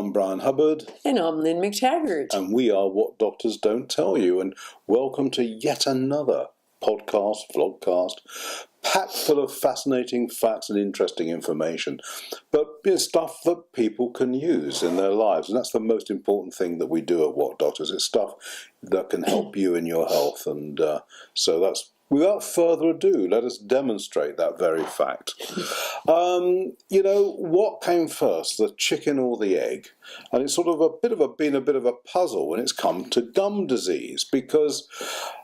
I'm Bryan Hubbard. And I'm Lynne McTaggart. And we are What Doctors Don't Tell You. And welcome to yet another vlogcast, packed full of fascinating facts and interesting information. But it's stuff that people can use in their lives. And that's the most important thing that we do at What Doctors. It's stuff that can help you in your health. And so that's, without further ado, let us demonstrate that very fact. What came first, the chicken or the egg? And it's sort of been a bit of a puzzle when it's come to gum disease, because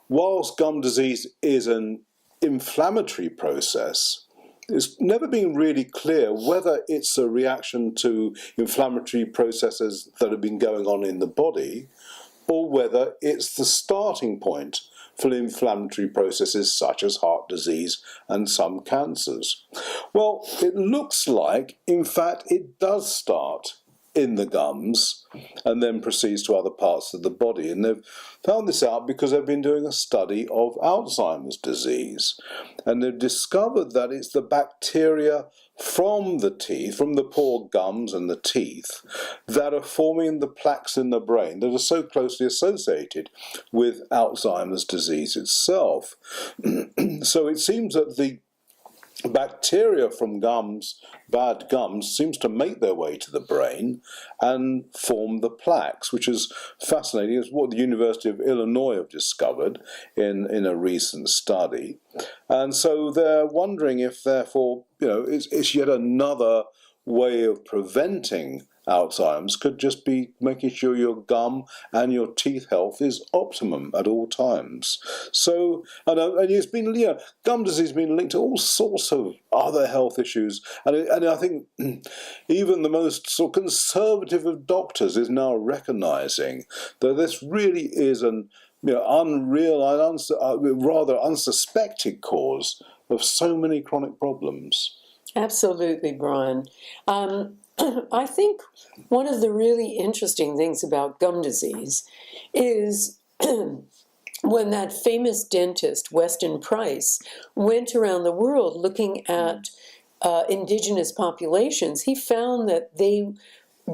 whilst gum disease is an inflammatory process, it's never been really clear whether it's a reaction to inflammatory processes that have been going on in the body, or whether it's the starting point for inflammatory processes such as heart disease and some cancers. Well, it looks like, in fact, it does start in the gums and then proceeds to other parts of the body. And they've found this out because they've been doing a study of Alzheimer's disease. And they've discovered that it's the bacteria from the teeth, from the poor gums and the teeth, that are forming the plaques in the brain that are so closely associated with Alzheimer's disease itself. So it seems that the bacteria from gums, bad gums, seems to make their way to the brain and form the plaques, which is fascinating. It's what the University of Illinois have discovered in a recent study. And so they're wondering if, therefore, it's yet another way of preventing Alzheimer's could just be making sure your gum and your teeth health is optimum at all times. So, and it's been, gum disease has been linked to all sorts of other health issues. And I think even the most sort of conservative of doctors is now recognizing that this really is an unreal and rather unsuspected cause of so many chronic problems. Absolutely, Bryan. I think one of the really interesting things about gum disease is when that famous dentist, Weston Price, went around the world looking at indigenous populations, he found that they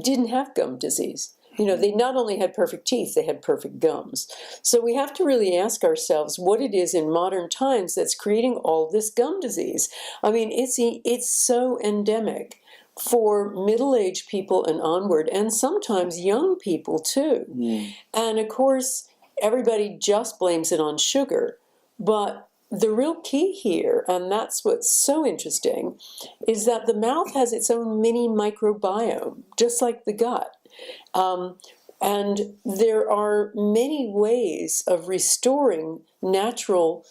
didn't have gum disease. They not only had perfect teeth, they had perfect gums. So we have to really ask ourselves what it is in modern times that's creating all this gum disease. I mean, it's so endemic for middle-aged people and onward, and sometimes young people too. And of course, everybody just blames it on sugar. But the real key here, and that's what's so interesting, is that the mouth has its own mini microbiome, just like the gut. And there are many ways of restoring natural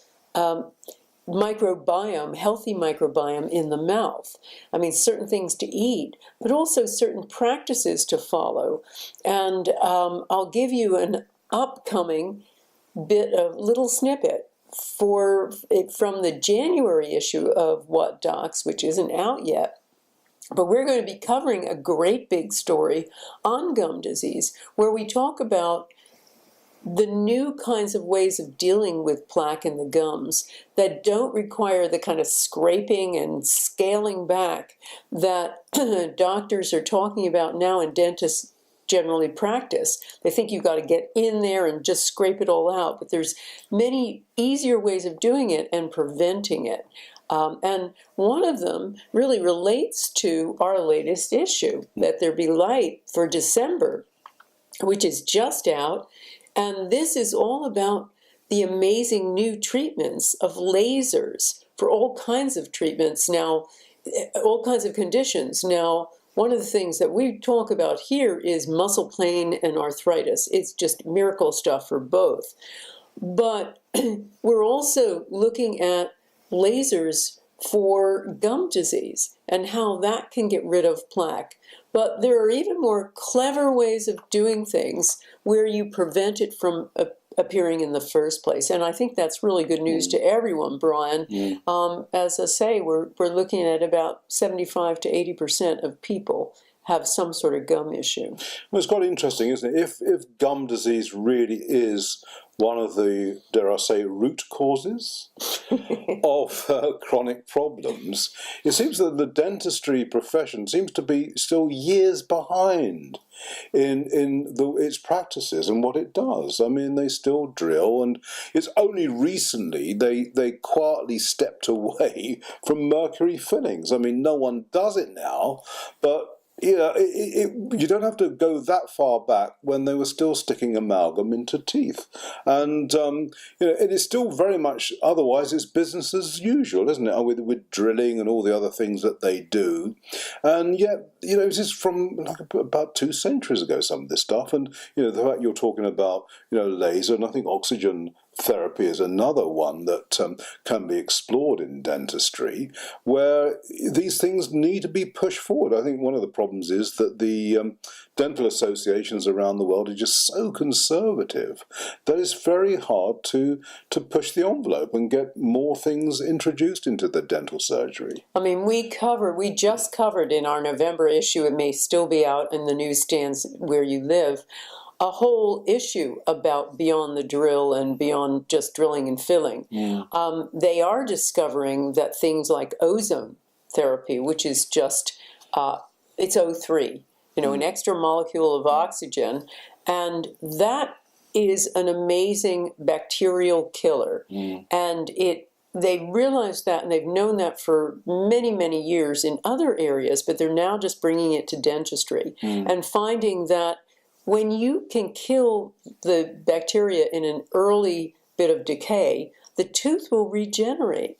microbiome, healthy microbiome in the mouth. I mean, certain things to eat, but also certain practices to follow. And I'll give you an upcoming little snippet from the January issue of What Docs, which isn't out yet. But we're going to be covering a great big story on gum disease, where we talk about the new kinds of ways of dealing with plaque in the gums that don't require the kind of scraping and scaling back that doctors are talking about now and dentists generally practice. They think you've got to get in there and just scrape it all out, but there's many easier ways of doing it and preventing it. And one of them really relates to our latest issue, Let There Be Light, for December, which is just out. And this is all about the amazing new treatments of lasers for all kinds of treatments now, all kinds of conditions. Now, one of the things that we talk about here is muscle pain and arthritis. It's just miracle stuff for both. But we're also looking at lasers for gum disease and how that can get rid of plaque. But there are even more clever ways of doing things where you prevent it from appearing in the first place. And I think that's really good news to everyone, Bryan. As I say, we're looking at about 75 to 80% of people have some sort of gum issue. Well, it's quite interesting, isn't it? If gum disease really is one of the, dare I say, root causes of chronic problems. It seems that the dentistry profession seems to be still years behind in its practices and what it does. I mean, they still drill, and it's only recently they quietly stepped away from mercury fillings. I mean, no one does it now, but yeah, you don't have to go that far back when they were still sticking amalgam into teeth. And, it is still very much, otherwise it's business as usual, isn't it? With drilling and all the other things that they do. And yet, this is from about 2 centuries ago, some of this stuff. And, the fact you're talking about, laser, and I think oxygen therapy is another one that can be explored in dentistry, where these things need to be pushed forward. I think one of the problems is that the dental associations around the world are just so conservative that it's very hard to push the envelope and get more things introduced into the dental surgery. I mean, we just covered in our November issue, it may still be out in the newsstands where you live, a whole issue about beyond the drill and beyond just drilling and filling. They are discovering that things like ozone therapy, which is just, it's O3, an extra molecule of oxygen, and that is an amazing bacterial killer. And they realized that, and they've known that for many, many years in other areas, but they're now just bringing it to dentistry and finding that when you can kill the bacteria in an early bit of decay, the tooth will regenerate.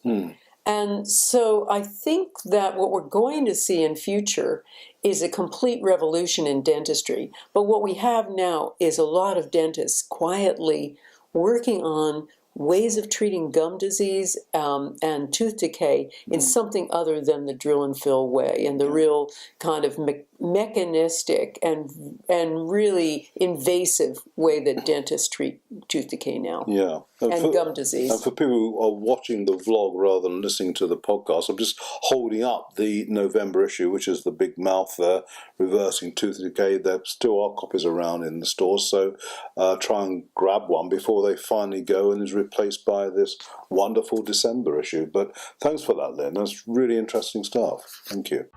And so I think that what we're going to see in future is a complete revolution in dentistry. But what we have now is a lot of dentists quietly working on ways of treating gum disease and tooth decay in something other than the drill and fill way, and the real kind of mechanistic and really invasive way that dentists treat tooth decay now. Yeah. And gum disease. And for people who are watching the vlog rather than listening to the podcast, I'm just holding up the November issue, which is the big mouth reversing tooth decay. There still are copies around in the stores, so try and grab one before they finally go and is replaced by this wonderful December issue. But thanks for that, Lynne. That's really interesting stuff. Thank you.